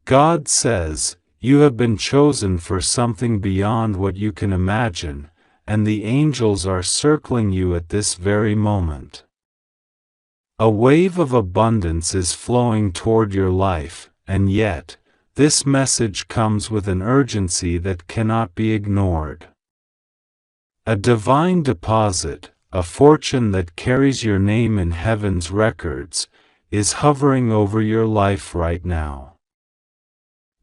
God says, you have been chosen for something beyond what you can imagine, and the angels are circling you at this very moment. A wave of abundance is flowing toward your life, and yet, this message comes with an urgency that cannot be ignored. A divine deposit, a fortune that carries your name in heaven's records, is hovering over your life right now.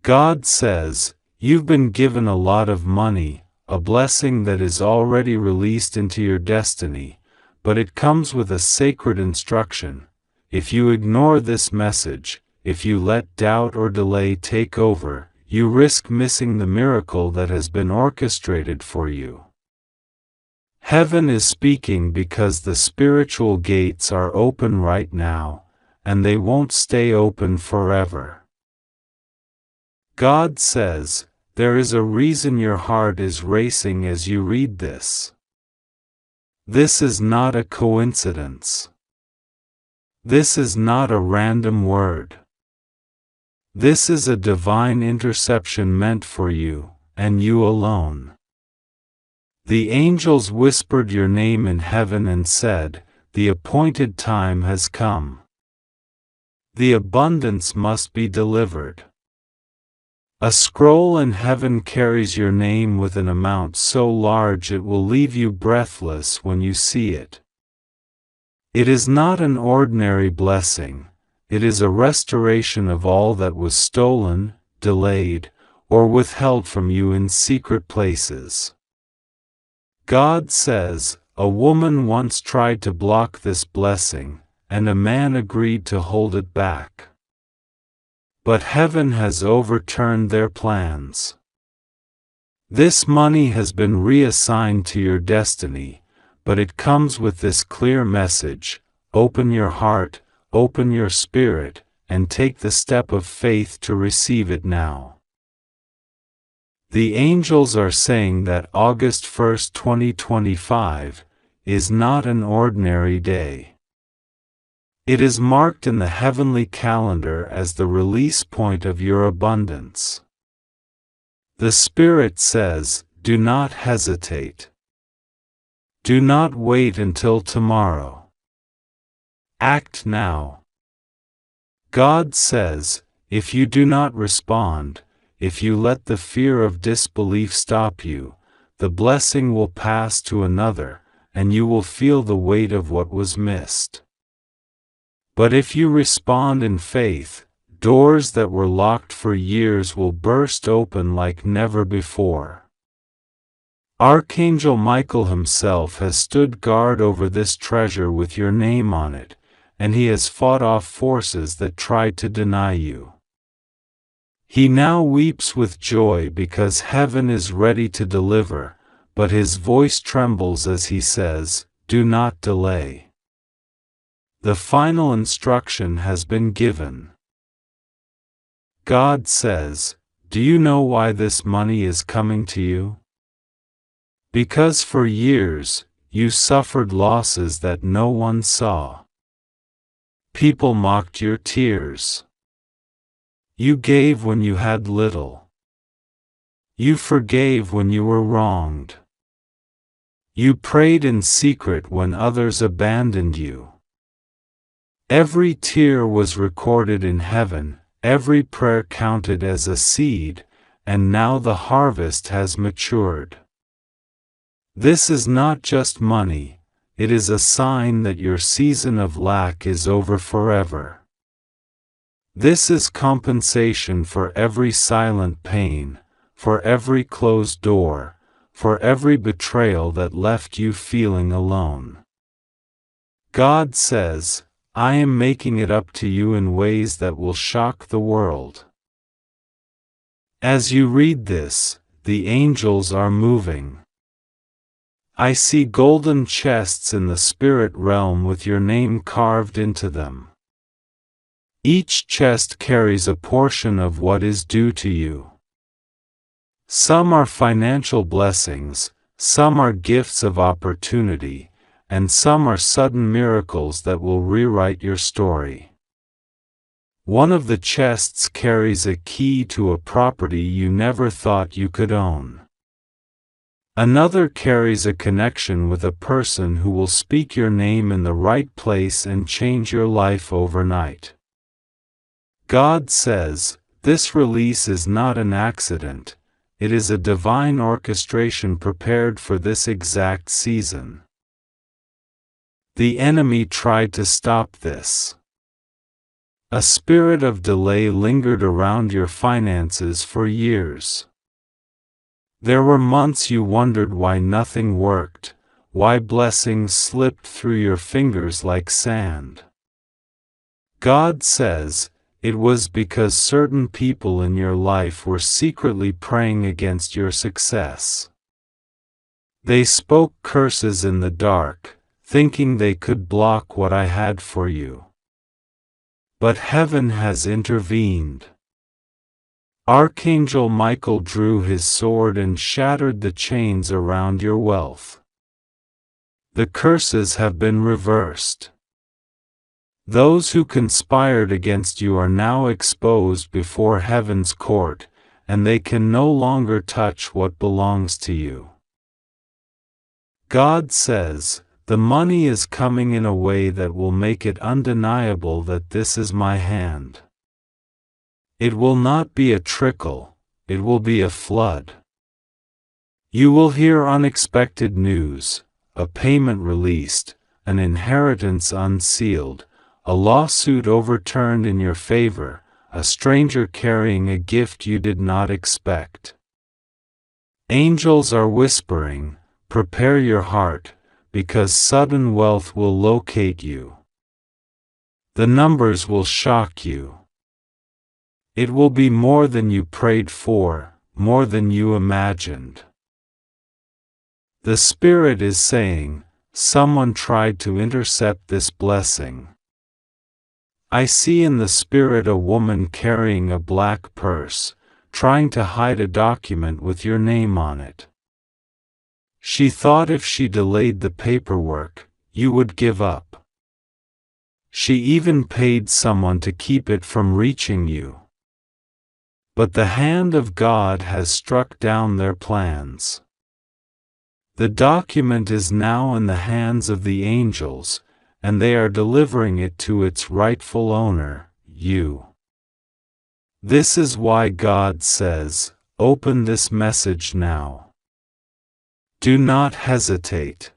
God says, you've been given a lot of money, a blessing that is already released into your destiny, but it comes with a sacred instruction. If you ignore this message, if you let doubt or delay take over, you risk missing the miracle that has been orchestrated for you. Heaven is speaking because the spiritual gates are open right now, and they won't stay open forever. God says, there is a reason your heart is racing as you read this. This is not a coincidence. This is not a random word. This is a divine interception meant for you, and you alone. The angels whispered your name in heaven and said, the appointed time has come. The abundance must be delivered. A scroll in heaven carries your name with an amount so large it will leave you breathless when you see it. It is not an ordinary blessing, it is a restoration of all that was stolen, delayed, or withheld from you in secret places. God says, a woman once tried to block this blessing, and a man agreed to hold it back. But heaven has overturned their plans. This money has been reassigned to your destiny, but it comes with this clear message: open your heart, open your spirit, and take the step of faith to receive it now. The angels are saying that August 1st, 2025, is not an ordinary day. It is marked in the heavenly calendar as the release point of your abundance. The Spirit says, do not hesitate. Do not wait until tomorrow. Act now. God says, if you do not respond, if you let the fear of disbelief stop you, the blessing will pass to another, and you will feel the weight of what was missed. But if you respond in faith, doors that were locked for years will burst open like never before. Archangel Michael himself has stood guard over this treasure with your name on it, and he has fought off forces that tried to deny you. He now weeps with joy because heaven is ready to deliver, but his voice trembles as he says, do not delay. The final instruction has been given. God says, do you know why this money is coming to you? Because for years, you suffered losses that no one saw. People mocked your tears. You gave when you had little. You forgave when you were wronged. You prayed in secret when others abandoned you. Every tear was recorded in heaven, every prayer counted as a seed, and now the harvest has matured. This is not just money, it is a sign that your season of lack is over forever. This is compensation for every silent pain, for every closed door, for every betrayal that left you feeling alone. God says, I am making it up to you in ways that will shock the world. As you read this, the angels are moving. I see golden chests in the spirit realm with your name carved into them. Each chest carries a portion of what is due to you. Some are financial blessings, some are gifts of opportunity, and some are sudden miracles that will rewrite your story. One of the chests carries a key to a property you never thought you could own. Another carries a connection with a person who will speak your name in the right place and change your life overnight. God says, this release is not an accident, it is a divine orchestration prepared for this exact season. The enemy tried to stop this. A spirit of delay lingered around your finances for years. There were months you wondered why nothing worked, why blessings slipped through your fingers like sand. God says, it was because certain people in your life were secretly praying against your success. They spoke curses in the dark, thinking they could block what I had for you. But heaven has intervened. Archangel Michael drew his sword and shattered the chains around your wealth. The curses have been reversed. Those who conspired against you are now exposed before heaven's court, and they can no longer touch what belongs to you. God says, the money is coming in a way that will make it undeniable that this is my hand. It will not be a trickle, it will be a flood. You will hear unexpected news, a payment released, an inheritance unsealed, a lawsuit overturned in your favor, a stranger carrying a gift you did not expect. Angels are whispering, prepare your heart, because sudden wealth will locate you. The numbers will shock you. It will be more than you prayed for, more than you imagined. The Spirit is saying, someone tried to intercept this blessing. I see in the Spirit a woman carrying a black purse, trying to hide a document with your name on it. She thought if she delayed the paperwork, you would give up. She even paid someone to keep it from reaching you. But the hand of God has struck down their plans. The document is now in the hands of the angels, and they are delivering it to its rightful owner, you. This is why God says, open this message now. Do not hesitate.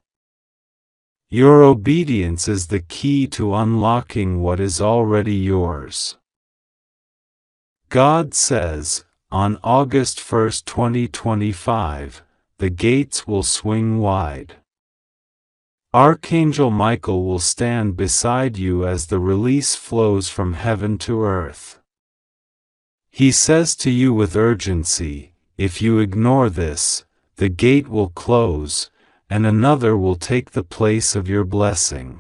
Your obedience is the key to unlocking what is already yours. God says, on August 1, 2025, the gates will swing wide. Archangel Michael will stand beside you as the release flows from heaven to earth. He says to you with urgency, if you ignore this, the gate will close, and another will take the place of your blessing.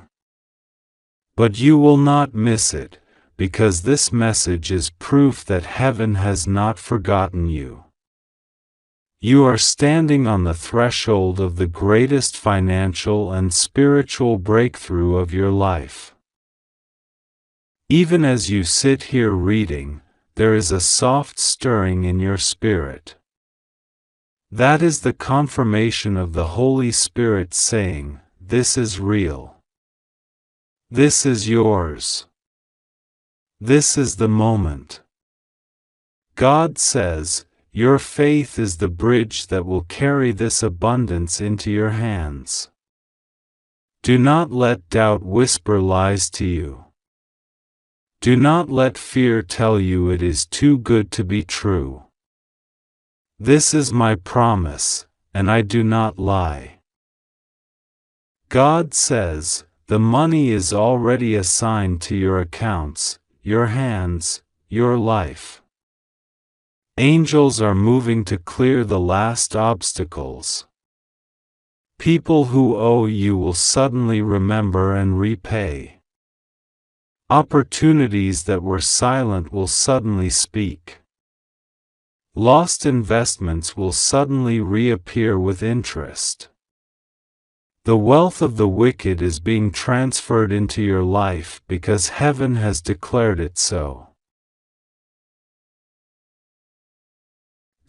But you will not miss it, because this message is proof that heaven has not forgotten you. You are standing on the threshold of the greatest financial and spiritual breakthrough of your life. Even as you sit here reading, there is a soft stirring in your spirit. That is the confirmation of the Holy Spirit saying, this is real. This is yours. This is the moment. God says, your faith is the bridge that will carry this abundance into your hands. Do not let doubt whisper lies to you. Do not let fear tell you it is too good to be true. This is my promise, and I do not lie. God says, the money is already assigned to your accounts, your hands, your life. Angels are moving to clear the last obstacles. People who owe you will suddenly remember and repay. Opportunities that were silent will suddenly speak. Lost investments will suddenly reappear with interest. The wealth of the wicked is being transferred into your life because heaven has declared it so.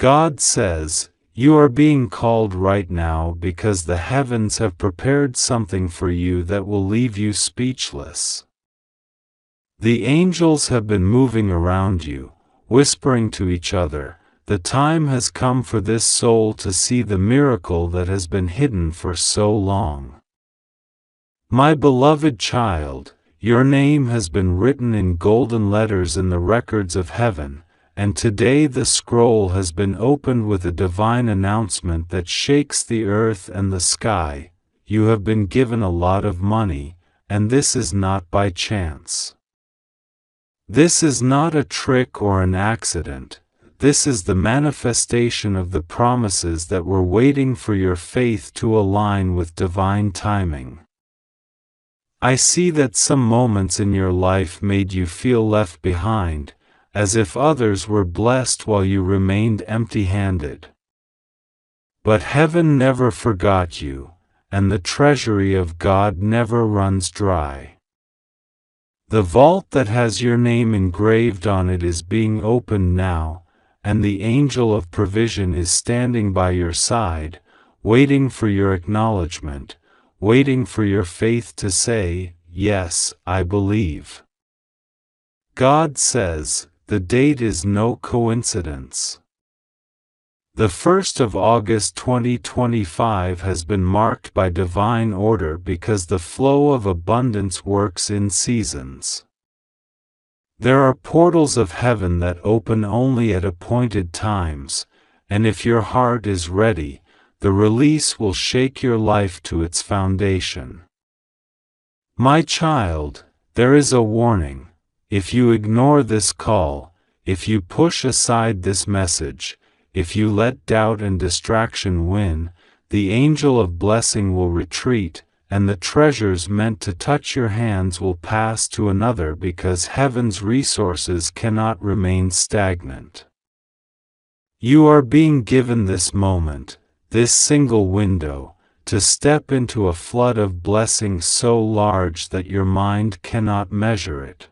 God says, you are being called right now because the heavens have prepared something for you that will leave you speechless. The angels have been moving around you, whispering to each other, the time has come for this soul to see the miracle that has been hidden for so long. My beloved child, your name has been written in golden letters in the records of heaven, and today the scroll has been opened with a divine announcement that shakes the earth and the sky. You have been given a lot of money, and this is not by chance. This is not a trick or an accident. This is the manifestation of the promises that were waiting for your faith to align with divine timing. I see that some moments in your life made you feel left behind, as if others were blessed while you remained empty-handed. But heaven never forgot you, and the treasury of God never runs dry. The vault that has your name engraved on it is being opened now, and the angel of provision is standing by your side, waiting for your acknowledgement, waiting for your faith to say, yes, I believe. God says, the date is no coincidence. The 1st of August 2025 has been marked by divine order because the flow of abundance works in seasons. There are portals of heaven that open only at appointed times, and if your heart is ready, the release will shake your life to its foundation. My child, there is a warning. If you ignore this call, if you push aside this message, if you let doubt and distraction win, the angel of blessing will retreat, and the treasures meant to touch your hands will pass to another because heaven's resources cannot remain stagnant. You are being given this moment, this single window, to step into a flood of blessings so large that your mind cannot measure it.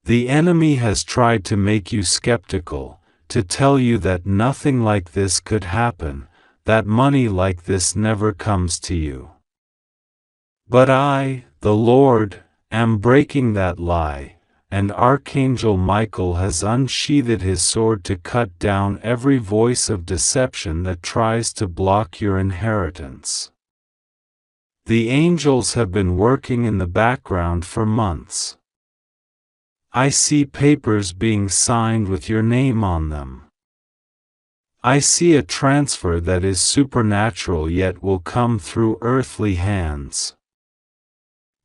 The enemy has tried to make you skeptical, to tell you that nothing like this could happen, that money like this never comes to you. But I, the Lord, am breaking that lie, and Archangel Michael has unsheathed his sword to cut down every voice of deception that tries to block your inheritance. The angels have been working in the background for months. I see papers being signed with your name on them. I see a transfer that is supernatural yet will come through earthly hands.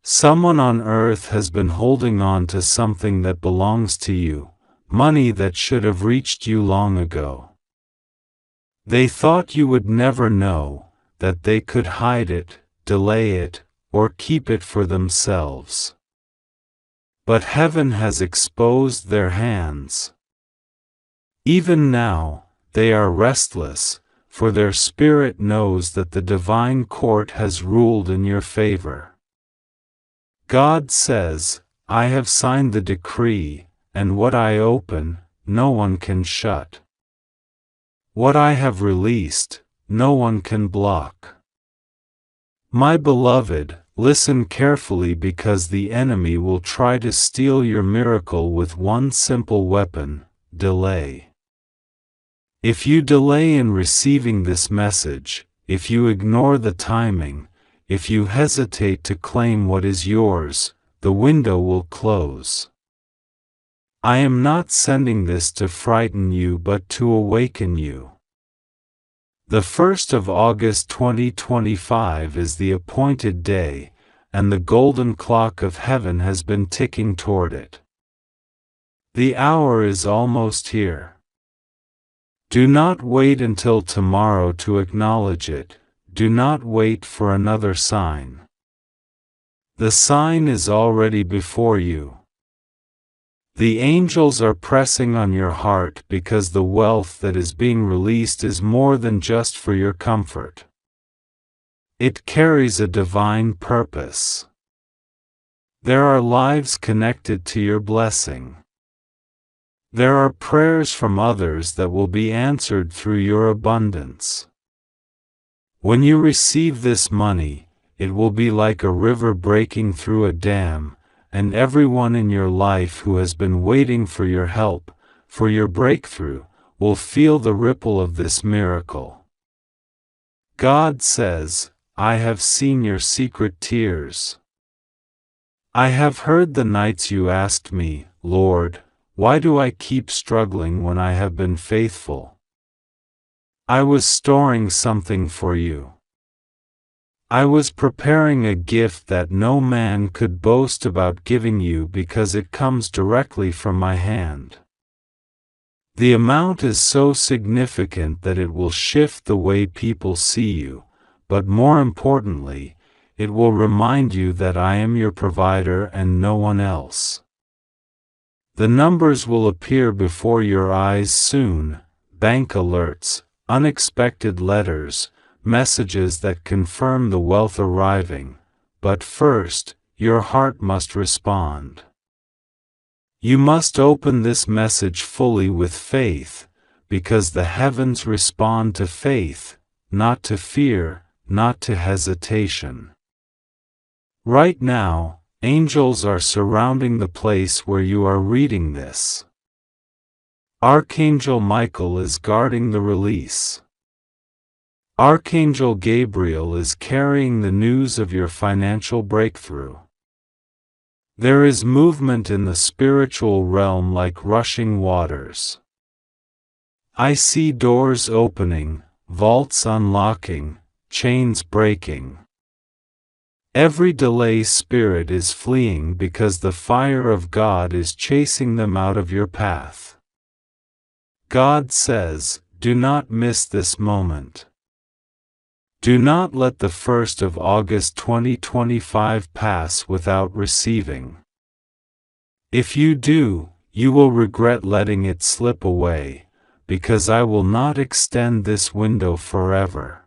Someone on earth has been holding on to something that belongs to you, money that should have reached you long ago. They thought you would never know, that they could hide it, delay it, or keep it for themselves. But heaven has exposed their hands. Even now, they are restless, for their spirit knows that the divine court has ruled in your favor. God says, I have signed the decree, and what I open, no one can shut. What I have released, no one can block. My beloved, listen carefully because the enemy will try to steal your miracle with one simple weapon, delay. If you delay in receiving this message, if you ignore the timing, if you hesitate to claim what is yours, the window will close. I am not sending this to frighten you but to awaken you. The 1st of August 2025 is the appointed day, and the golden clock of heaven has been ticking toward it. The hour is almost here. Do not wait until tomorrow to acknowledge it, do not wait for another sign. The sign is already before you. The angels are pressing on your heart because the wealth that is being released is more than just for your comfort. It carries a divine purpose. There are lives connected to your blessing. There are prayers from others that will be answered through your abundance. When you receive this money, it will be like a river breaking through a dam, and everyone in your life who has been waiting for your help, for your breakthrough, will feel the ripple of this miracle. God says, I have seen your secret tears. I have heard the nights you asked me, Lord, why do I keep struggling when I have been faithful? I was storing something for you. I was preparing a gift that no man could boast about giving you because it comes directly from my hand. The amount is so significant that it will shift the way people see you, but more importantly, it will remind you that I am your provider and no one else. The numbers will appear before your eyes soon, bank alerts, unexpected letters, messages that confirm the wealth arriving, but first, your heart must respond. You must open this message fully with faith, because the heavens respond to faith, not to fear, not to hesitation. Right now, angels are surrounding the place where you are reading this. Archangel Michael is guarding the release. Archangel Gabriel is carrying the news of your financial breakthrough. There is movement in the spiritual realm like rushing waters. I see doors opening, vaults unlocking, chains breaking. Every delay spirit is fleeing because the fire of God is chasing them out of your path. God says, do not miss this moment. Do not let the 1st of August 2025 pass without receiving. If you do, you will regret letting it slip away, because I will not extend this window forever.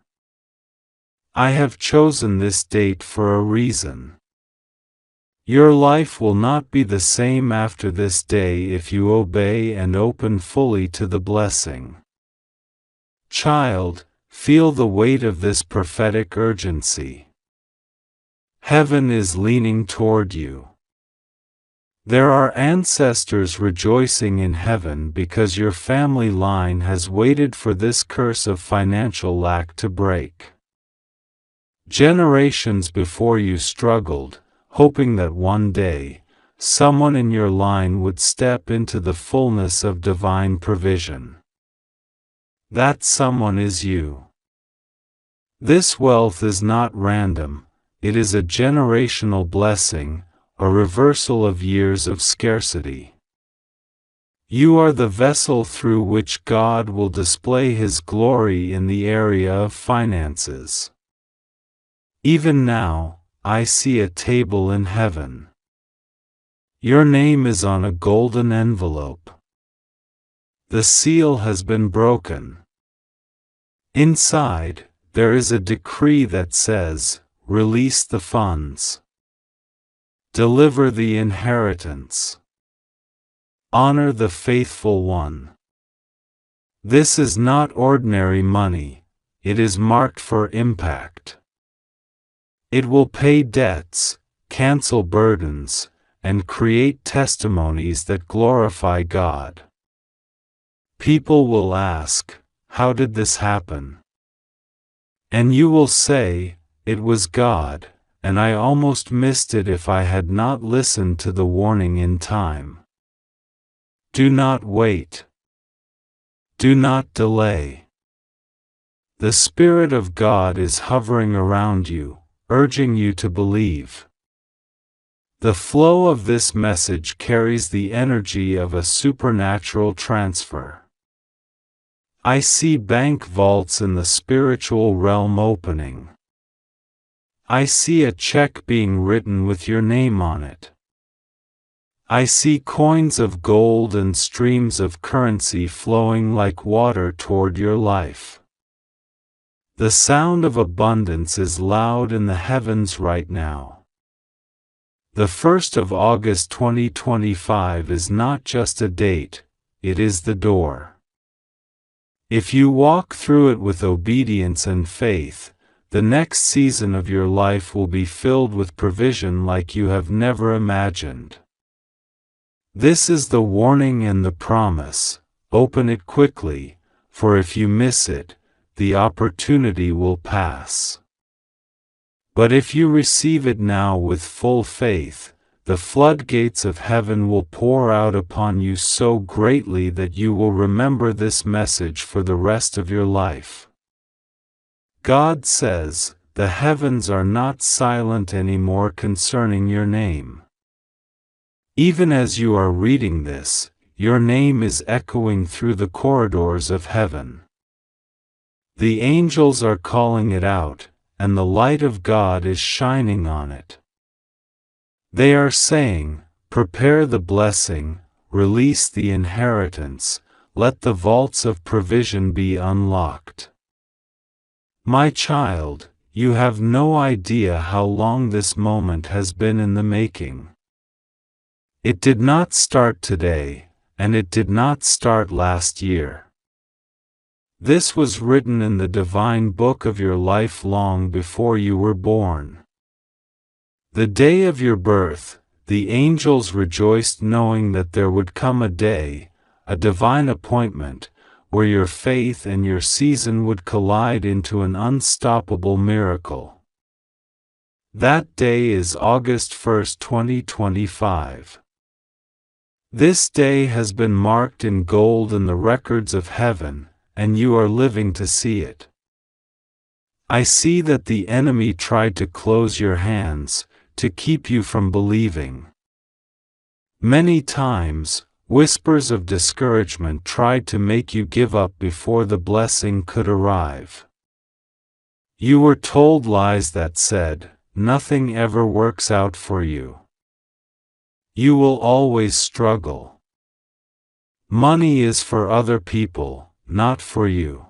I have chosen this date for a reason. Your life will not be the same after this day if you obey and open fully to the blessing. Child, feel the weight of this prophetic urgency. Heaven is leaning toward you. There are ancestors rejoicing in heaven because your family line has waited for this curse of financial lack to break. Generations before you struggled, hoping that one day, someone in your line would step into the fullness of divine provision. That someone is you. This wealth is not random, it is a generational blessing, a reversal of years of scarcity. You are the vessel through which God will display His glory in the area of finances. Even now, I see a table in heaven. Your name is on a golden envelope. The seal has been broken. Inside, there is a decree that says, release the funds. Deliver the inheritance. Honor the faithful one. This is not ordinary money, it is marked for impact. It will pay debts, cancel burdens, and create testimonies that glorify God. People will ask, how did this happen? And you will say, it was God, and I almost missed it if I had not listened to the warning in time. Do not wait. Do not delay. The Spirit of God is hovering around you, urging you to believe. The flow of this message carries the energy of a supernatural transfer. I see bank vaults in the spiritual realm opening. I see a check being written with your name on it. I see coins of gold and streams of currency flowing like water toward your life. The sound of abundance is loud in the heavens right now. The 1st of August 2025 is not just a date, it is the door. If you walk through it with obedience and faith, the next season of your life will be filled with provision like you have never imagined. This is the warning and the promise. Open it quickly, for if you miss it, the opportunity will pass. But if you receive it now with full faith, the floodgates of heaven will pour out upon you so greatly that you will remember this message for the rest of your life. God says, "The heavens are not silent anymore concerning your name." Even as you are reading this, your name is echoing through the corridors of heaven. The angels are calling it out, and the light of God is shining on it. They are saying, "Prepare the blessing, release the inheritance, let the vaults of provision be unlocked." My child, you have no idea how long this moment has been in the making. It did not start today, and it did not start last year. This was written in the divine book of your life long before you were born. The day of your birth, the angels rejoiced knowing that there would come a day, a divine appointment, where your faith and your season would collide into an unstoppable miracle. That day is August 1st, 2025. This day has been marked in gold in the records of heaven, and you are living to see it. I see that the enemy tried to close your hands, to keep you from believing. Many times, whispers of discouragement tried to make you give up before the blessing could arrive. You were told lies that said, "Nothing ever works out for you. You will always struggle. Money is for other people, not for you."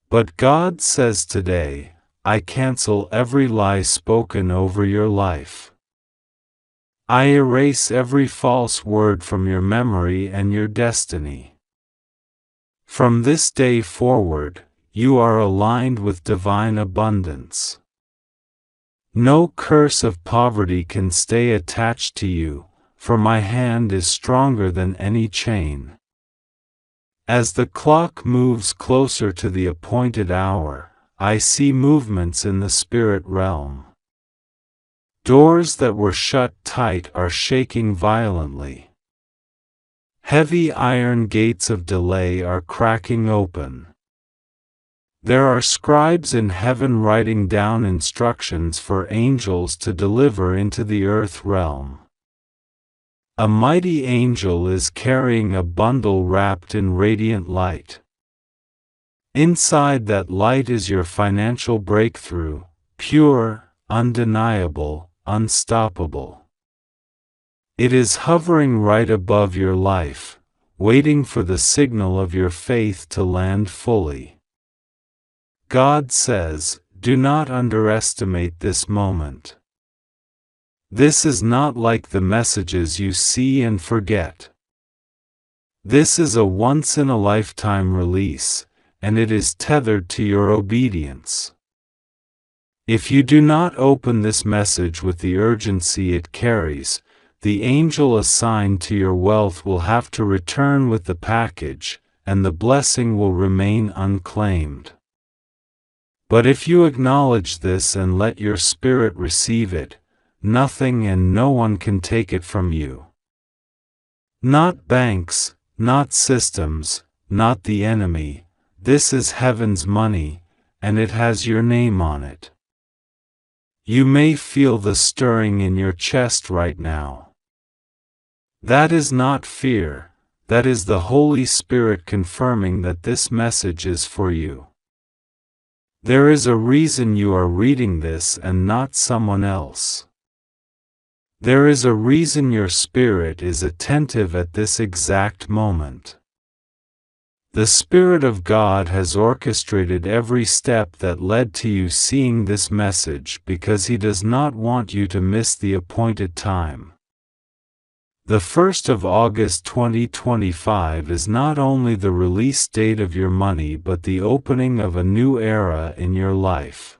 But God says today, "I cancel every lie spoken over your life. I erase every false word from your memory and your destiny. From this day forward, you are aligned with divine abundance. No curse of poverty can stay attached to you, for my hand is stronger than any chain." As the clock moves closer to the appointed hour, I see movements in the spirit realm. Doors that were shut tight are shaking violently. Heavy iron gates of delay are cracking open. There are scribes in heaven writing down instructions for angels to deliver into the earth realm. A mighty angel is carrying a bundle wrapped in radiant light. Inside that light is your financial breakthrough, pure, undeniable, unstoppable. It is hovering right above your life, waiting for the signal of your faith to land fully. God says, "Do not underestimate this moment." This is not like the messages you see and forget. This is a once-in-a-lifetime release, and it is tethered to your obedience. If you do not open this message with the urgency it carries, the angel assigned to your wealth will have to return with the package, and the blessing will remain unclaimed. But if you acknowledge this and let your spirit receive it, nothing and no one can take it from you. Not banks, not systems, not the enemy. This is heaven's money, and it has your name on it. You may feel the stirring in your chest right now. That is not fear, that is the Holy Spirit confirming that this message is for you. There is a reason you are reading this and not someone else. There is a reason your spirit is attentive at this exact moment. The Spirit of God has orchestrated every step that led to you seeing this message because He does not want you to miss the appointed time. The 1st of August 2025 is not only the release date of your money but the opening of a new era in your life.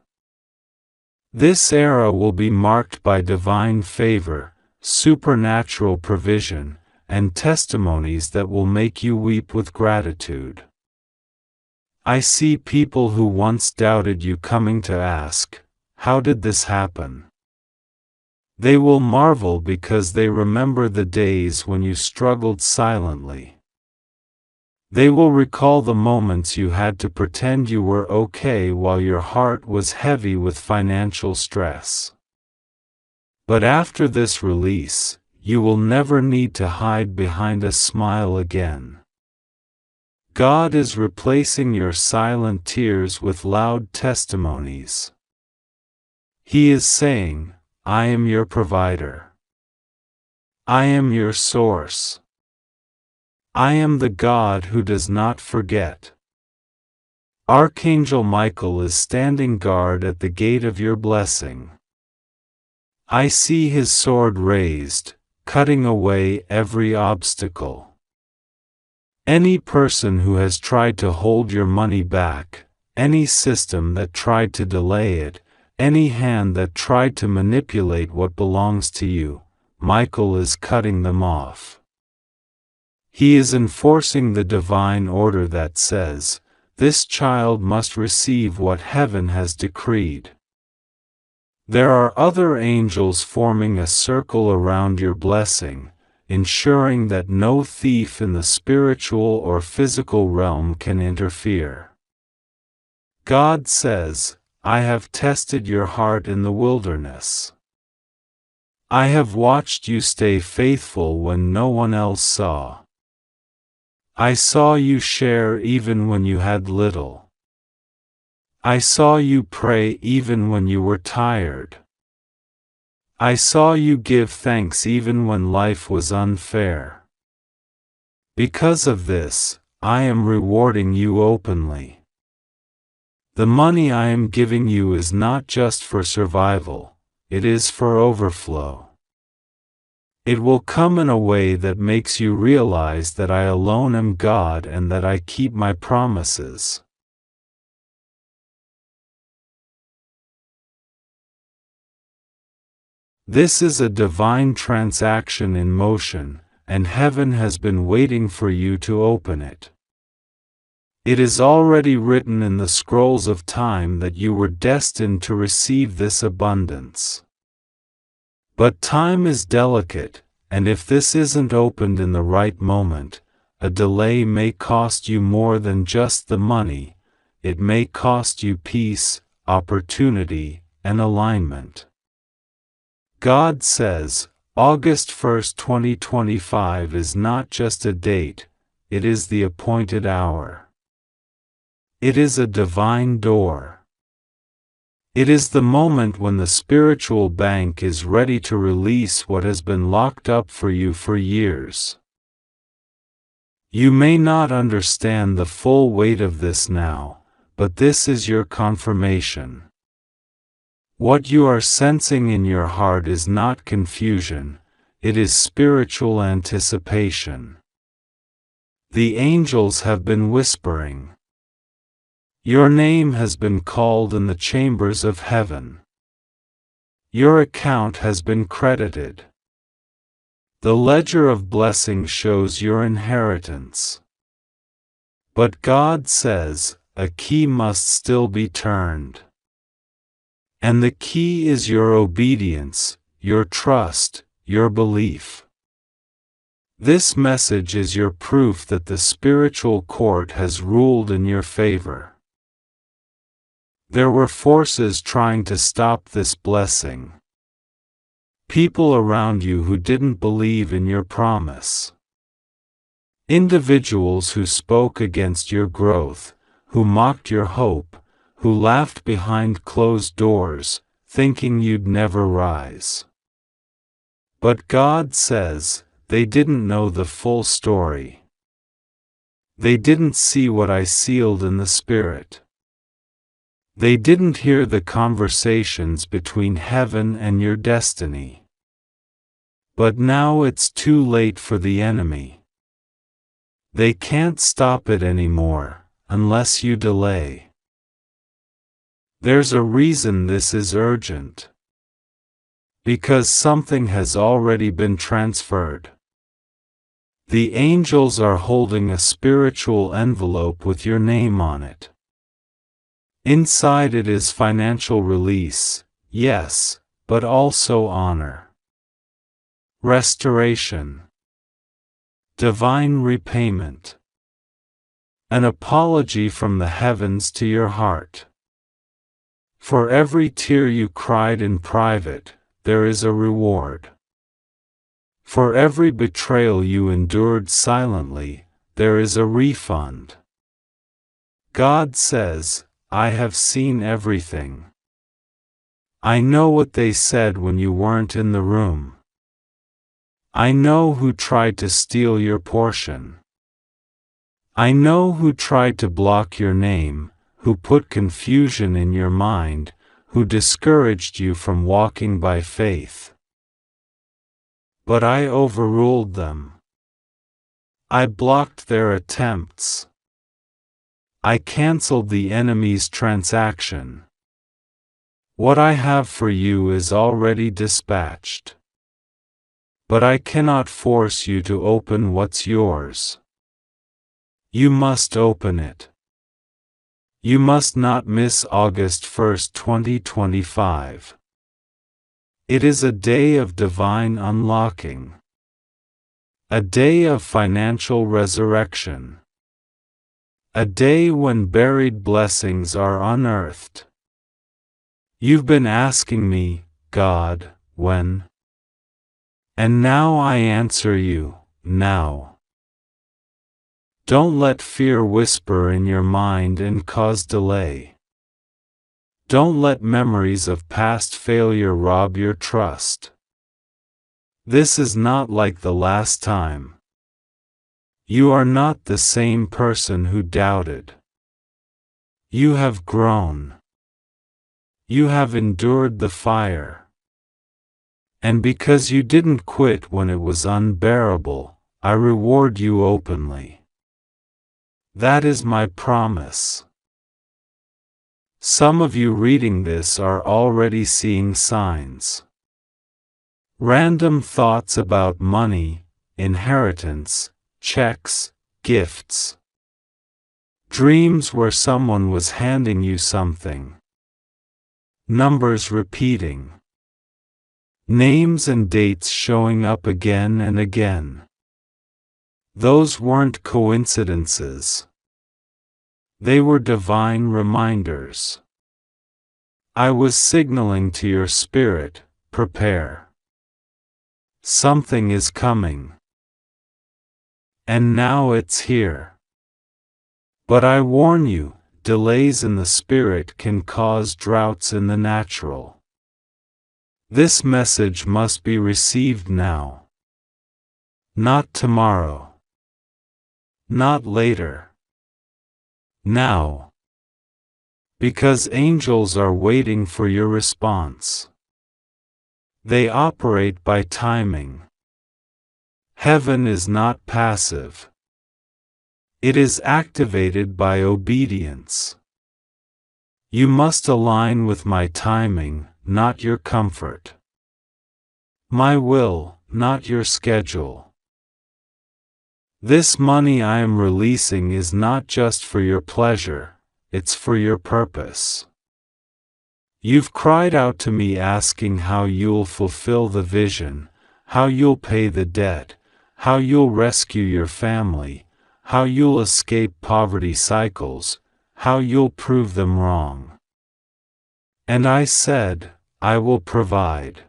This era will be marked by divine favor, supernatural provision, and testimonies that will make you weep with gratitude. I see people who once doubted you coming to ask, "How did this happen?" They will marvel because they remember the days when you struggled silently. They will recall the moments you had to pretend you were okay while your heart was heavy with financial stress. But after this release, you will never need to hide behind a smile again. God is replacing your silent tears with loud testimonies. He is saying, "I am your provider. I am your source. I am the God who does not forget." Archangel Michael is standing guard at the gate of your blessing. I see his sword raised, cutting away every obstacle. Any person who has tried to hold your money back, any system that tried to delay it, any hand that tried to manipulate what belongs to you, Michael is cutting them off. He is enforcing the divine order that says, "This child must receive what heaven has decreed." There are other angels forming a circle around your blessing, ensuring that no thief in the spiritual or physical realm can interfere. God says, "I have tested your heart in the wilderness. I have watched you stay faithful when no one else saw. I saw you share even when you had little. I saw you pray even when you were tired. I saw you give thanks even when life was unfair. Because of this, I am rewarding you openly. The money I am giving you is not just for survival, it is for overflow. It will come in a way that makes you realize that I alone am God and that I keep my promises. This is a divine transaction in motion, and heaven has been waiting for you to open it. It is already written in the scrolls of time that you were destined to receive this abundance. But time is delicate, and if this isn't opened in the right moment, a delay may cost you more than just the money. It may cost you peace, opportunity, and alignment. God says, August 1st, 2025 is not just a date, it is the appointed hour. It is a divine door. It is the moment when the spiritual bank is ready to release what has been locked up for you for years. You may not understand the full weight of this now, but this is your confirmation. What you are sensing in your heart is not confusion, it is spiritual anticipation. The angels have been whispering. Your name has been called in the chambers of heaven. Your account has been credited. The ledger of blessing shows your inheritance. But God says, a key must still be turned. And the key is your obedience, your trust, your belief. This message is your proof that the spiritual court has ruled in your favor. There were forces trying to stop this blessing. People around you who didn't believe in your promise. Individuals who spoke against your growth, who mocked your hope, who laughed behind closed doors, thinking you'd never rise. But God says, they didn't know the full story. They didn't see what I sealed in the Spirit. They didn't hear the conversations between heaven and your destiny. But now it's too late for the enemy. They can't stop it anymore, unless you delay. There's a reason this is urgent. Because something has already been transferred. The angels are holding a spiritual envelope with your name on it. Inside it is financial release, yes, but also honor. Restoration. Divine repayment. An apology from the heavens to your heart. For every tear you cried in private, there is a reward. For every betrayal you endured silently, there is a refund. God says, I have seen everything. I know what they said when you weren't in the room. I know who tried to steal your portion. I know who tried to block your name, who put confusion in your mind, who discouraged you from walking by faith. But I overruled them. I blocked their attempts. I canceled the enemy's transaction. What I have for you is already dispatched. But I cannot force you to open what's yours. You must open it. You must not miss August 1st, 2025. It is a day of divine unlocking. A day of financial resurrection. A day when buried blessings are unearthed. You've been asking me, God, when? And now I answer you, now. Don't let fear whisper in your mind and cause delay. Don't let memories of past failure rob your trust. This is not like the last time. You are not the same person who doubted. You have grown. You have endured the fire. And because you didn't quit when it was unbearable, I reward you openly. That is my promise. Some of you reading this are already seeing signs. Random thoughts about money, inheritance, checks, gifts. Dreams where someone was handing you something. Numbers repeating. Names and dates showing up again and again. Those weren't coincidences. They were divine reminders. I was signaling to your spirit, prepare. Something is coming. And now it's here. But I warn you, delays in the spirit can cause droughts in the natural. This message must be received now. Not tomorrow. Not later. Now. Because angels are waiting for your response. They operate by timing. Heaven is not passive. It is activated by obedience. You must align with my timing, not your comfort. My will, not your schedule. This money I am releasing is not just for your pleasure, it's for your purpose. You've cried out to me asking how you'll fulfill the vision, how you'll pay the debt, how you'll rescue your family, how you'll escape poverty cycles, how you'll prove them wrong. And I said, I will provide.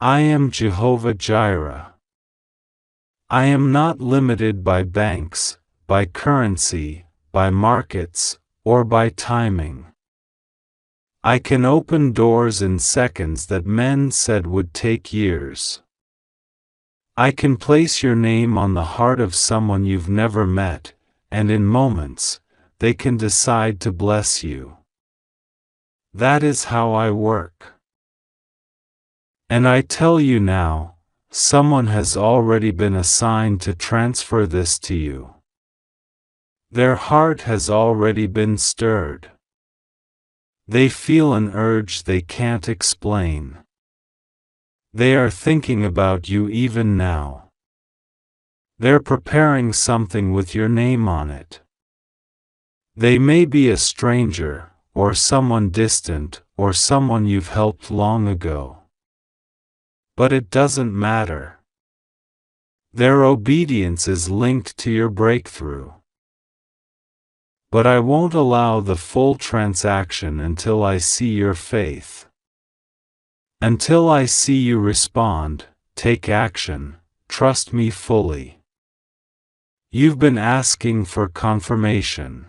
I am Jehovah Jireh. I am not limited by banks, by currency, by markets, or by timing. I can open doors in seconds that men said would take years. I can place your name on the heart of someone you've never met, and in moments, they can decide to bless you. That is how I work. And I tell you now, someone has already been assigned to transfer this to you. Their heart has already been stirred. They feel an urge they can't explain. They are thinking about you even now. They're preparing something with your name on it. They may be a stranger, or someone distant, or someone you've helped long ago. But it doesn't matter. Their obedience is linked to your breakthrough. But I won't allow the full transaction until I see your faith. Until I see you respond, take action, trust me fully. You've been asking for confirmation.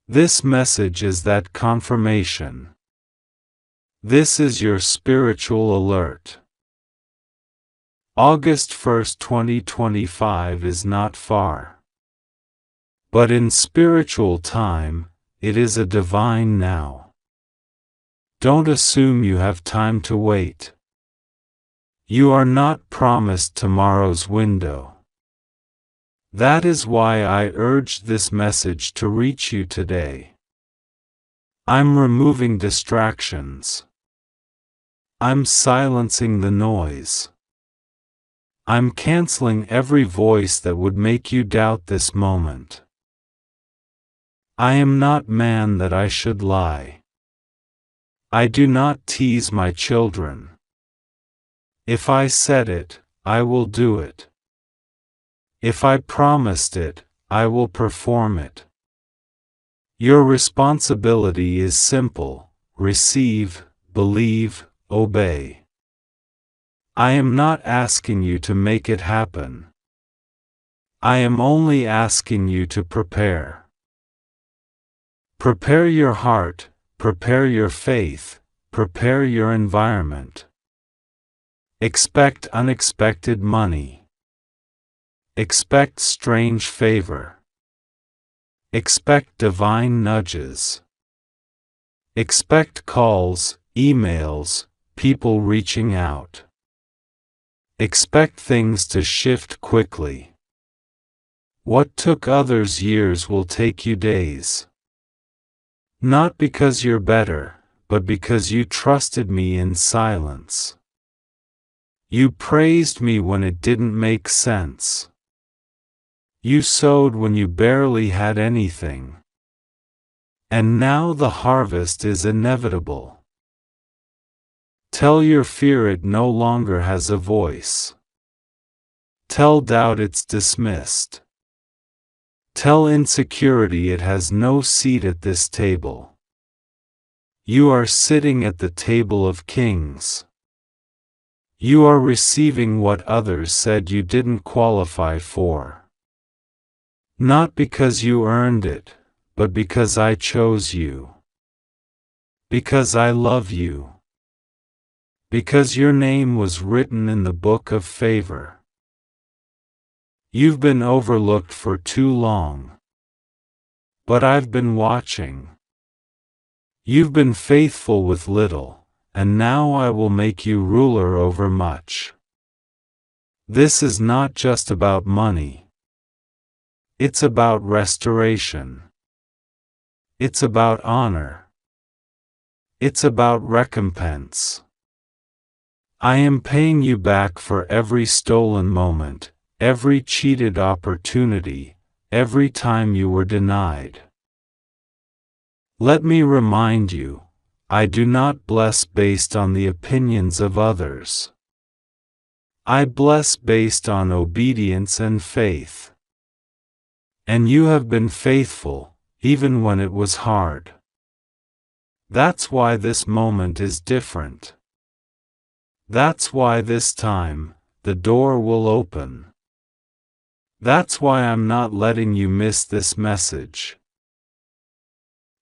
This message is that confirmation. This is your spiritual alert. August 1st, 2025 is not far. But in spiritual time, it is a divine now. Don't assume you have time to wait. You are not promised tomorrow's window. That is why I urged this message to reach you today. I'm removing distractions. I'm silencing the noise. I'm canceling every voice that would make you doubt this moment. I am not man that I should lie. I do not tease my children. If I said it, I will do it. If I promised it, I will perform it. Your responsibility is simple: receive, believe, obey. I am not asking you to make it happen. I am only asking you to prepare. Prepare your heart, prepare your faith, prepare your environment. Expect unexpected money. Expect strange favor. Expect divine nudges. Expect calls, emails, people reaching out. Expect things to shift quickly. What took others years will take you days. Not because you're better, but because you trusted me in silence. You praised me when it didn't make sense. You sowed when you barely had anything. And now the harvest is inevitable. Tell your fear it no longer has a voice. Tell doubt it's dismissed. Tell insecurity it has no seat at this table. You are sitting at the table of kings. You are receiving what others said you didn't qualify for. Not because you earned it, but because I chose you. Because I love you. Because your name was written in the book of favor. You've been overlooked for too long. But I've been watching. You've been faithful with little, and now I will make you ruler over much. This is not just about money. It's about restoration. It's about honor. It's about recompense. I am paying you back for every stolen moment, every cheated opportunity, every time you were denied. Let me remind you, I do not bless based on the opinions of others. I bless based on obedience and faith. And you have been faithful, even when it was hard. That's why this moment is different. That's why this time, the door will open. That's why I'm not letting you miss this message.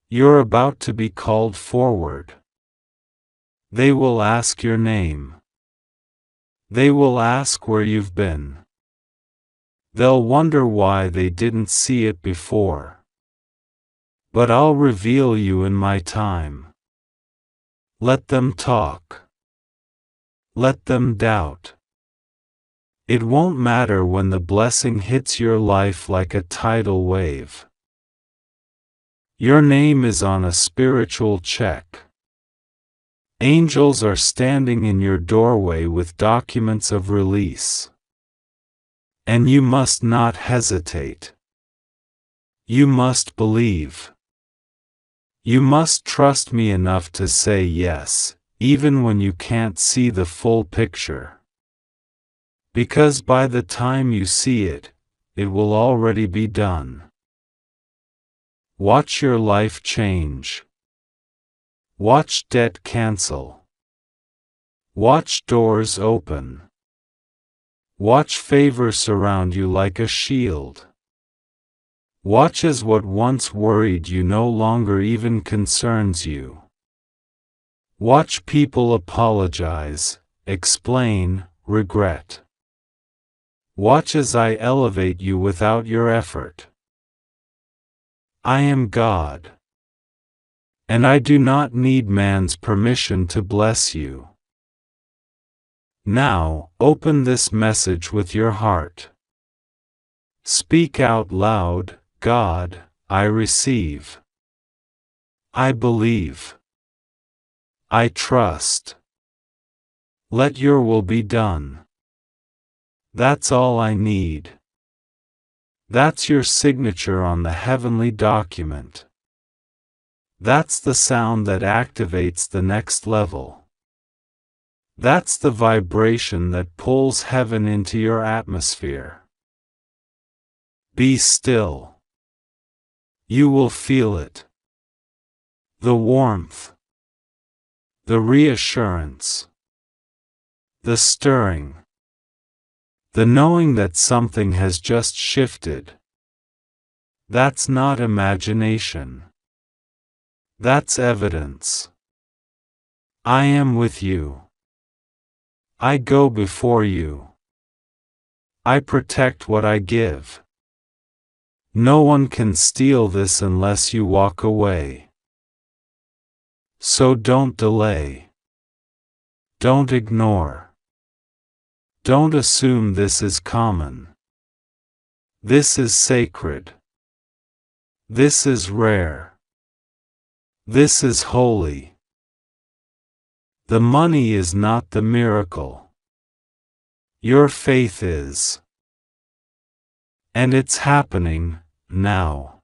You're about to be called forward. They will ask your name. They will ask where you've been. They'll wonder why they didn't see it before. But I'll reveal you in my time. Let them talk. Let them doubt. It won't matter when the blessing hits your life like a tidal wave. Your name is on a spiritual check. Angels are standing in your doorway with documents of release. And you must not hesitate. You must believe. You must trust me enough to say yes, even when you can't see the full picture. Because by the time you see it, it will already be done. Watch your life change. Watch debt cancel. Watch doors open. Watch favor surround you like a shield. Watch as what once worried you no longer even concerns you. Watch people apologize, explain, regret. Watch as I elevate you without your effort. I am God. And I do not need man's permission to bless you. Now, open this message with your heart. Speak out loud, God, I receive. I believe. I trust. Let your will be done. That's all I need. That's your signature on the heavenly document. That's the sound that activates the next level. That's the vibration that pulls heaven into your atmosphere. Be still. You will feel it. The warmth. The reassurance. The stirring. The knowing that something has just shifted. That's not imagination. That's evidence. I am with you. I go before you. I protect what I give. No one can steal this unless you walk away. So don't delay. Don't ignore. Don't assume this is common. This is sacred. This is rare. This is holy. The money is not the miracle. Your faith is. And it's happening, now.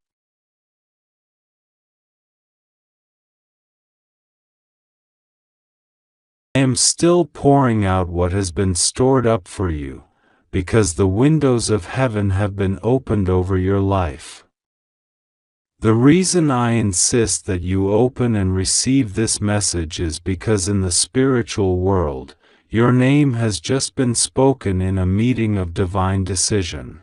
I am still pouring out what has been stored up for you, because the windows of heaven have been opened over your life. The reason I insist that you open and receive this message is because in the spiritual world, your name has just been spoken in a meeting of divine decision.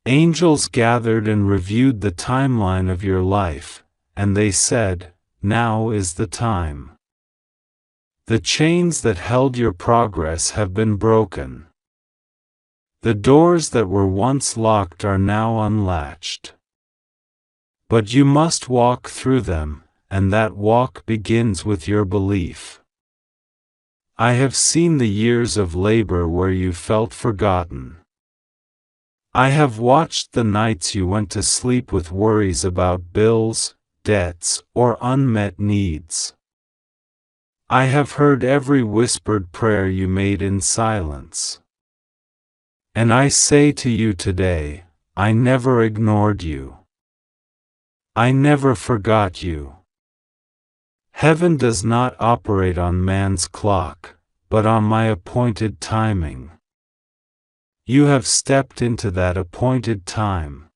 Angels gathered and reviewed the timeline of your life, and they said, now is the time. The chains that held your progress have been broken. The doors that were once locked are now unlatched. But you must walk through them, and that walk begins with your belief. I have seen the years of labor where you felt forgotten. I have watched the nights you went to sleep with worries about bills, debts, or unmet needs. I have heard every whispered prayer you made in silence. And I say to you today, I never ignored you. I never forgot you. Heaven does not operate on man's clock, but on my appointed timing. You have stepped into that appointed time.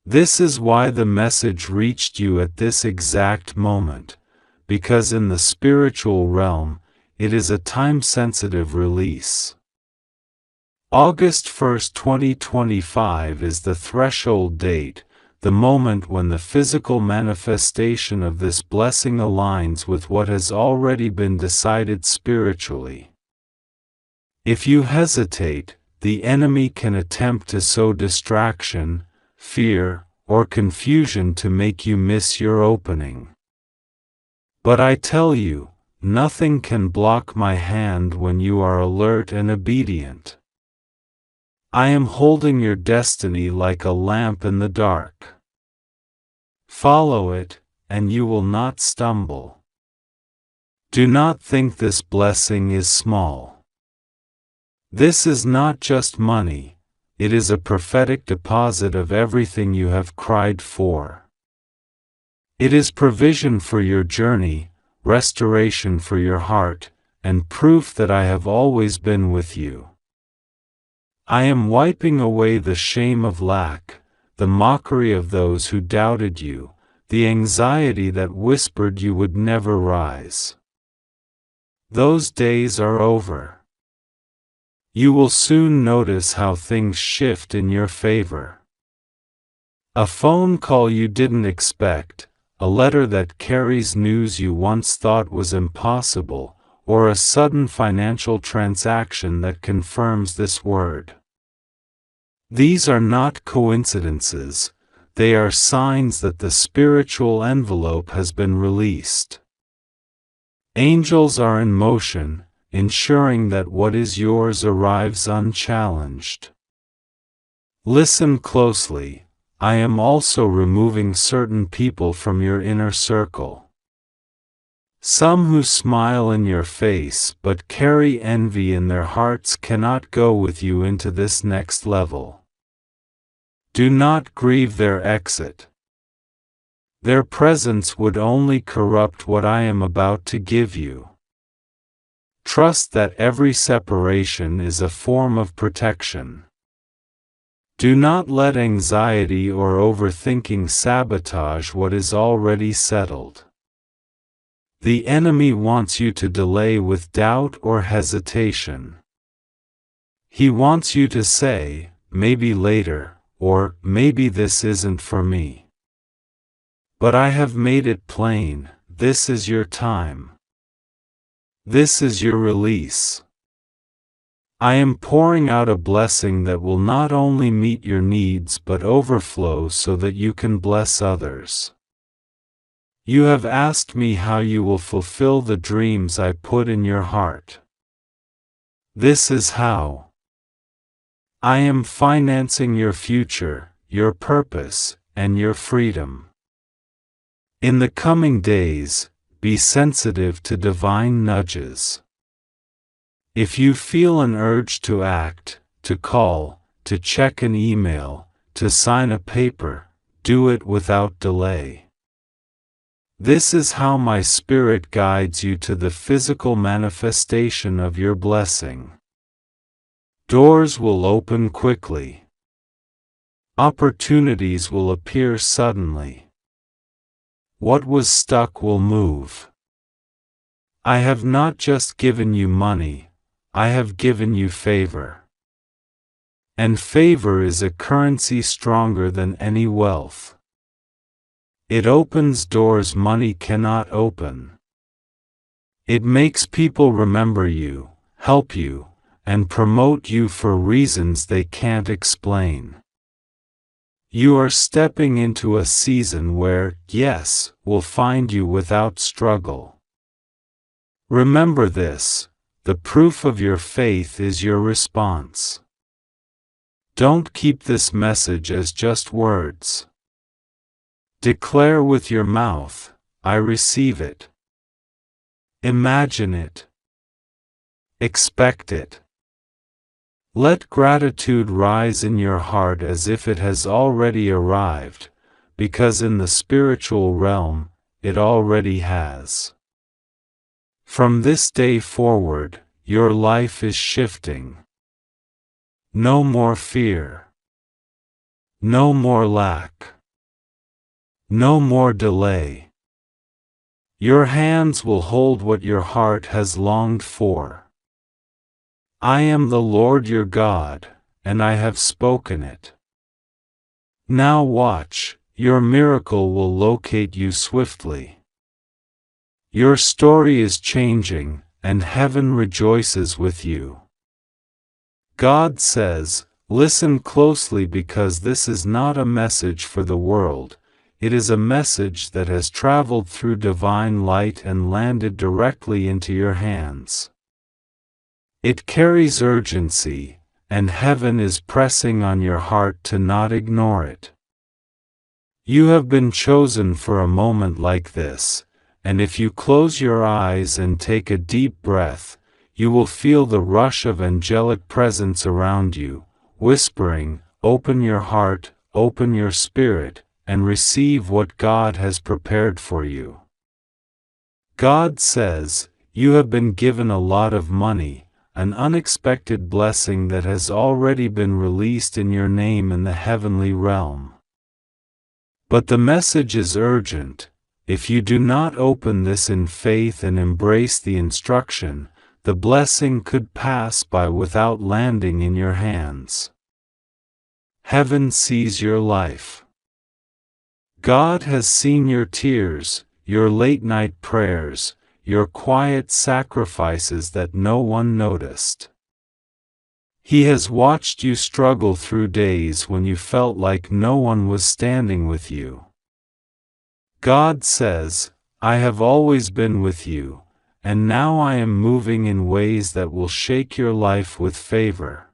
This is why the message reached you at this exact moment, because in the spiritual realm, it is a time-sensitive release. August 1, 2025 is the threshold date, the moment when the physical manifestation of this blessing aligns with what has already been decided spiritually. If you hesitate, the enemy can attempt to sow distraction, fear, or confusion to make you miss your opening. But I tell you, nothing can block my hand when you are alert and obedient. I am holding your destiny like a lamp in the dark. Follow it, and you will not stumble. Do not think this blessing is small. This is not just money, it is a prophetic deposit of everything you have cried for. It is provision for your journey, restoration for your heart, and proof that I have always been with you. I am wiping away the shame of lack, the mockery of those who doubted you, the anxiety that whispered you would never rise. Those days are over. You will soon notice how things shift in your favor. A phone call you didn't expect, a letter that carries news you once thought was impossible, or a sudden financial transaction that confirms this word. These are not coincidences, they are signs that the spiritual envelope has been released. Angels are in motion, ensuring that what is yours arrives unchallenged. Listen closely, I am also removing certain people from your inner circle. Some who smile in your face but carry envy in their hearts cannot go with you into this next level. Do not grieve their exit. Their presence would only corrupt what I am about to give you. Trust that every separation is a form of protection. Do not let anxiety or overthinking sabotage what is already settled. The enemy wants you to delay with doubt or hesitation. He wants you to say, maybe later, or maybe this isn't for me. But I have made it plain, this is your time. This is your release. I am pouring out a blessing that will not only meet your needs but overflow so that you can bless others. You have asked me how you will fulfill the dreams I put in your heart. This is how. I am financing your future, your purpose, and your freedom. In the coming days, be sensitive to divine nudges. If you feel an urge to act, to call, to check an email, to sign a paper, do it without delay. This is how my Spirit guides you to the physical manifestation of your blessing. Doors will open quickly. Opportunities will appear suddenly. What was stuck will move. I have not just given you money, I have given you favor. And favor is a currency stronger than any wealth. It opens doors money cannot open. It makes people remember you, help you, and promote you for reasons they can't explain. You are stepping into a season where, yes, will find you without struggle. Remember this, the proof of your faith is your response. Don't keep this message as just words. Declare with your mouth, I receive it. Imagine it. Expect it. Let gratitude rise in your heart as if it has already arrived, because in the spiritual realm, it already has. From this day forward, your life is shifting. No more fear. No more lack. No more delay. Your hands will hold what your heart has longed for. I am the Lord your God, and I have spoken it. Now watch, your miracle will locate you swiftly. Your story is changing, and heaven rejoices with you. God says, listen closely because this is not a message for the world, it is a message that has traveled through divine light and landed directly into your hands. It carries urgency, and heaven is pressing on your heart to not ignore it. You have been chosen for a moment like this, and if you close your eyes and take a deep breath, you will feel the rush of angelic presence around you, whispering, "Open your heart, open your spirit, and receive what God has prepared for you." God says, "You have been given a lot of money, an unexpected blessing that has already been released in your name in the heavenly realm. But the message is urgent. If you do not open this in faith and embrace the instruction, the blessing could pass by without landing in your hands." Heaven sees your life. God has seen your tears, your late-night prayers, your quiet sacrifices that no one noticed. He has watched you struggle through days when you felt like no one was standing with you. God says, "I have always been with you, and now I am moving in ways that will shake your life with favor."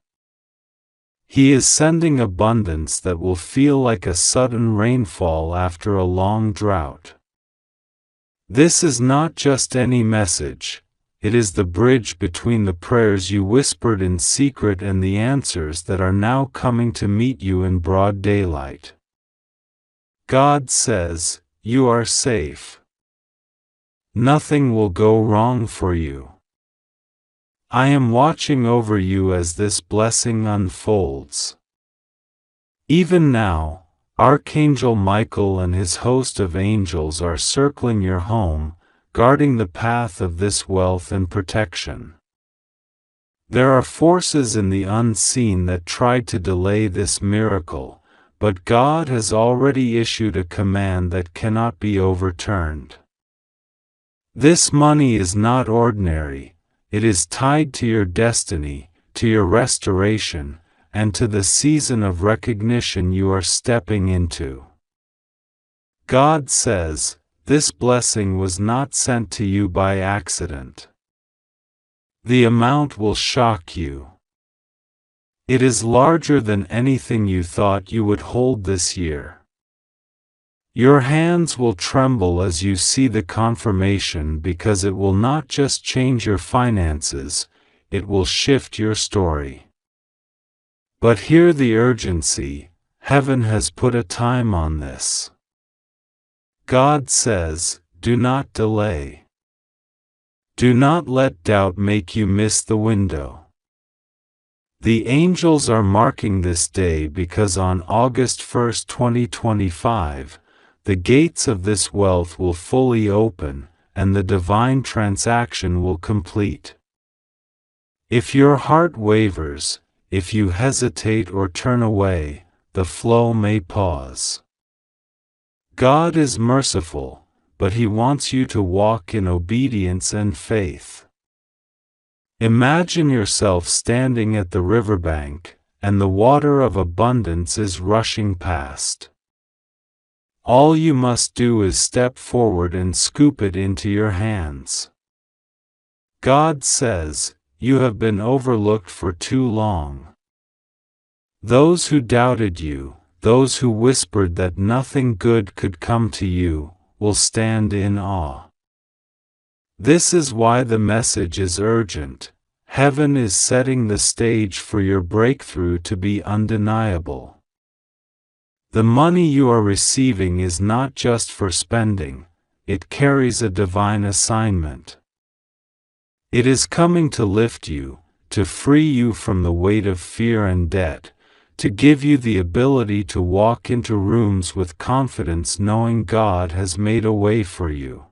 He is sending abundance that will feel like a sudden rainfall after a long drought. This is not just any message. It is the bridge between the prayers you whispered in secret and the answers that are now coming to meet you in broad daylight. God says, "You are safe. Nothing will go wrong for you. I am watching over you as this blessing unfolds." Even now, Archangel Michael and his host of angels are circling your home, guarding the path of this wealth and protection. There are forces in the unseen that tried to delay this miracle, but God has already issued a command that cannot be overturned. This money is not ordinary. It is tied to your destiny, to your restoration, and to the season of recognition you are stepping into. God says, "This blessing was not sent to you by accident." The amount will shock you. It is larger than anything you thought you would hold this year. Your hands will tremble as you see the confirmation, because it will not just change your finances, it will shift your story. But hear the urgency. Heaven has put a time on this. God says, "Do not delay. Do not let doubt make you miss the window." The angels are marking this day because on August 1st, 2025, the gates of this wealth will fully open, and the divine transaction will complete. If your heart wavers, if you hesitate or turn away, the flow may pause. God is merciful, but He wants you to walk in obedience and faith. Imagine yourself standing at the riverbank, and the water of abundance is rushing past. All you must do is step forward and scoop it into your hands. God says, "You have been overlooked for too long." Those who doubted you, those who whispered that nothing good could come to you, will stand in awe. This is why the message is urgent. Heaven is setting the stage for your breakthrough to be undeniable. The money you are receiving is not just for spending, it carries a divine assignment. It is coming to lift you, to free you from the weight of fear and debt, to give you the ability to walk into rooms with confidence knowing God has made a way for you.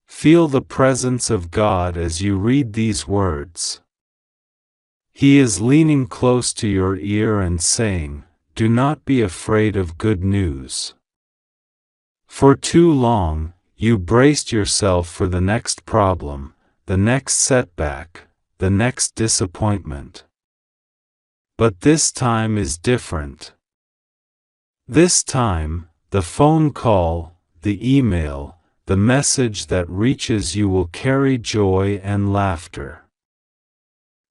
Feel the presence of God as you read these words. He is leaning close to your ear and saying, "Do not be afraid of good news." For too long, you braced yourself for the next problem, the next setback, the next disappointment. But this time is different. This time, The phone call, the email, the message that reaches you will carry joy and laughter.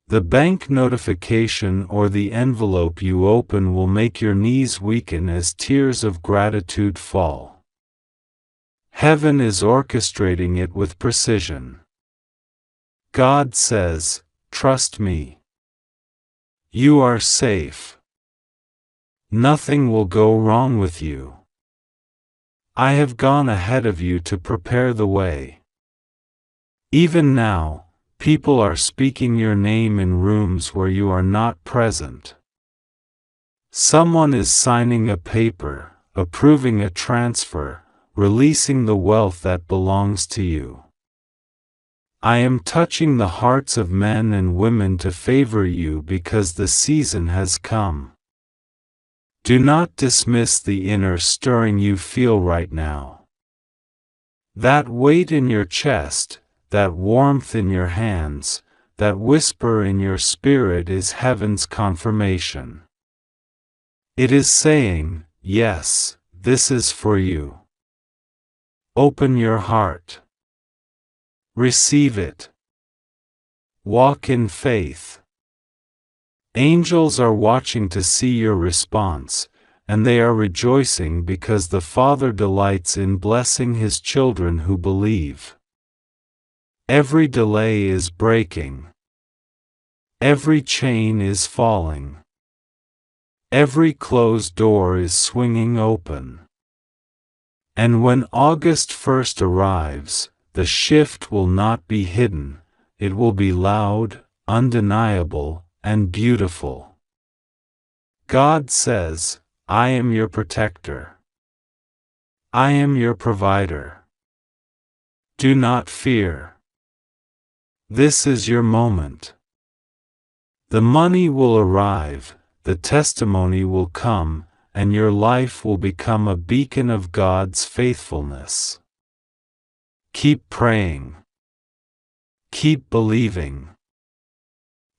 The bank notification or the envelope you open will make your knees weaken as tears of gratitude fall. Heaven is orchestrating it with precision. God says, "Trust me. You are safe. Nothing will go wrong with you. I have gone ahead of you to prepare the way." Even now, people are speaking your name in rooms where you are not present. Someone is signing a paper, approving a transfer, releasing the wealth that belongs to you. I am touching the hearts of men and women to favor you because the season has come. Do not dismiss the inner stirring you feel right now. That weight in your chest, that warmth in your hands, that whisper in your spirit is heaven's confirmation. It is saying, "Yes, this is for you." Open your heart. Receive it. Walk in faith. Angels are watching to see your response, and they are rejoicing because the Father delights in blessing His children who believe. Every delay is breaking. Every chain is falling. Every closed door is swinging open. And when August 1st arrives, the shift will not be hidden, it will be loud, undeniable, and beautiful. God says, "I am your protector. I am your provider. Do not fear. This is your moment." The money will arrive, the testimony will come, and your life will become a beacon of God's faithfulness. Keep praying. Keep believing.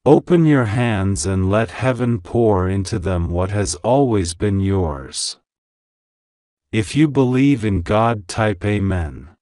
Open your hands and let heaven pour into them what has always been yours. If you believe in God, type Amen.